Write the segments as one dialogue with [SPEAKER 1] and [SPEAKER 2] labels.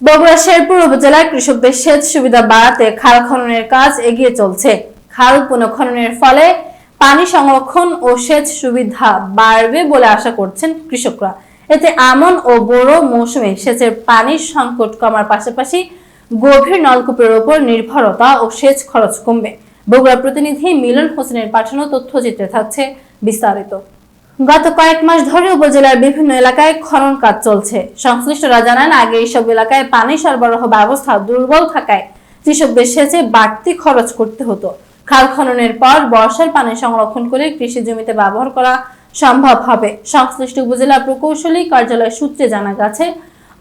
[SPEAKER 1] বগুড়া শেরপুর উপজেলার কৃষকদের সেচ সুবিধা বাড়াতে খাল খননের কাজ এগিয়ে চলছে। খাল পুনঃখননের ফলে পানি সংরক্ষণ ও সেচ সুবিধা বাড়বে বলে আশা করছেন কৃষকরা। এতে আমন ও বোরো মৌসুমে সেচের পানির সংকট কমার পাশাপাশি গভীর নলকূপের উপর নির্ভরতা ও সেচ খরচ কমবে। বগুড়া প্রতিনিধি মিলন হোসেনের পাঠানো তথ্যচিত্রে থাকছে বিস্তারিত। গত কয়েক মাস ধরে উপজেলার বিভিন্ন এলাকায় খনন কাজ চলছে। সংশ্লিষ্টরা জানান, আগে এইসব এলাকায় পানি সরবরাহ ব্যবস্থা দুর্বল থাকায় কৃষকদের সেচে বাড়তি খরচ করতে হতো। খাল খননের পর বর্ষার পানি সংরক্ষণ করে কৃষি জমিতে ব্যবহার করা সম্ভব হবে। সংশ্লিষ্ট উপজেলা প্রকৌশলী কার্যালয় সূত্রে জানা গেছে,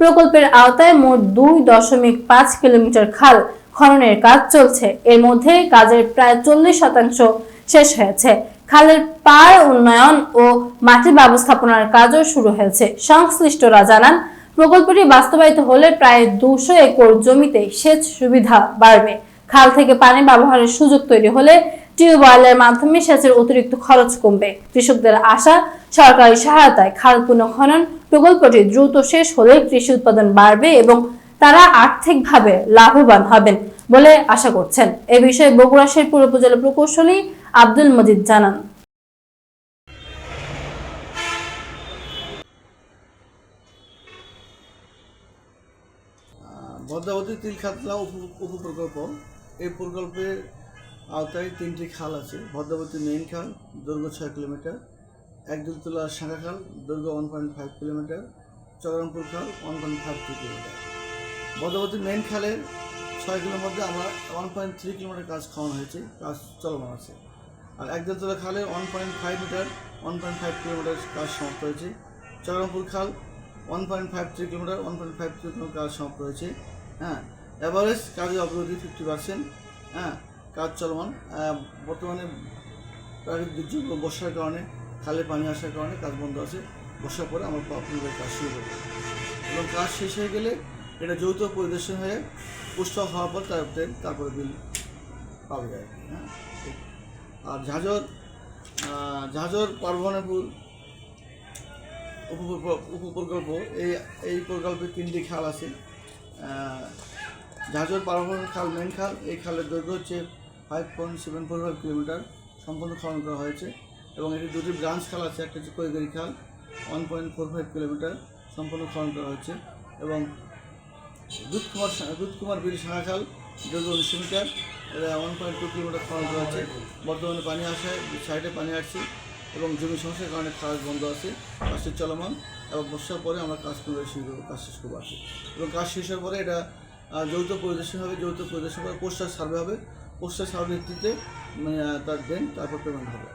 [SPEAKER 1] প্রকল্পের আওতায় মোট 2.5 কিলোমিটার খাল খননের কাজ চলছে। এর মধ্যে কাজের প্রায় 40% শেষ হয়েছে। খালের পাড় উন্নয়ন ও মাটি ব্যবস্থাপনার কাজও শুরু হয়েছে। সংশ্লিষ্টরা জানান, প্রকল্পটি বাস্তবায়িত হলে প্রায় 200 একর জমিতে সেচ সুবিধা বাড়বে। খাল থেকে পানি ব্যবহারের সুযোগ তৈরি হলে টিউবওয়েলের মাধ্যমে সেচের অতিরিক্ত খরচ কমবে। কৃষকদের আশা, সরকারি সহায়তায় খাল পুনঃখনন প্রকল্পটি দ্রুত শেষ হলে কৃষি উৎপাদন বাড়বে এবং তারা আর্থিকভাবে লাভবান হবেন বলে আশা করছেন। এ বিষয়ে বগুড়া শেরপুর উপজেলা প্রকৌশলী আব্দুল মজিদ জানান,
[SPEAKER 2] ভদ্রাবতী তিলখাতলা উপপ্রকল্প, এই প্রকল্পের আওতায় 3টি খাল আছে। ভদ্রাবতী মেইন খাল দৈর্ঘ্য 6 কিলোমিটার, একদুলতলা শাখা খাল দৈর্ঘ্য 1.5 কিলোমিটার, চকরামপুর খাল 1.53 কিলোমিটার। ভদ্রাবতী মেইন খালের 6 কিলোর মধ্যে আমরা 1.3 কিলোমিটার কাজ খাওয়ানো হয়েছে, কাজ চলমান আছে। আর একদুলতলা খালে 1.5 কিলোমিটার কাজ সমাপ্ত হয়েছে। চকরামপুর খাল 1.53 কিলোমিটার, 1.53 কিলোমিটার কাজ সমাপ্ত হয়েছে। এভারেজ কাজের অগ্রগতি 50%। কাজ চলমান। বর্তমানে প্রাকৃতিক দুর্যোগ বর্ষার কারণে খালে পানি আসার কারণে কাজ বন্ধ আছে। বর্ষার পরে আমরা পুনরায় কাজ শুরু করব এবং কাজ শেষ হয়ে গেলে এটা যৌথ পরিদর্শন হয়ে পুস্তক হওয়ার পর তারপরে বিল পাওয়া যায়। আর ঝাঁঝর পার্বণপুর উপপ্রকল্প, এই প্রকল্পে 3টি খাল আছে। ঝাঁঝর পার্বণ খাল মেন খাল, এই খালের দৈর্ঘ্য হচ্ছে 5.745 কিলোমিটার, সম্পূর্ণ খনন করা হয়েছে এবং এটি 2টি ব্রাঞ্চ খাল আছে। একটা হচ্ছে কৈগারি খাল 1.45 কিলোমিটার, সম্পূর্ণ খনন করা হয়েছে এবং দুধকুমার বিল শাখা খাল দৈর্ঘ্য 19 মিটার, এটা 1.2 কিলোমিটার খনন করা হয়েছে। বর্তমানে পানি আসায় সাইডে পানি আসছে এবং জমি সমস্যার কারণে কাজ বন্ধ আছে, কাজটি চলমান এবং বর্ষার পরে আমরা কাজ শেষ করবো আসি এবং কাজ শেষ হওয়ার পরে এটা যৌথ পরিদর্শন হবে। যৌথ পরিদর্শন করে পোস্টার সার্ভে হবে। পোস্টার সার্ভে ভিত্তিতে তার দেন তারপর পেমেন্ট হবে।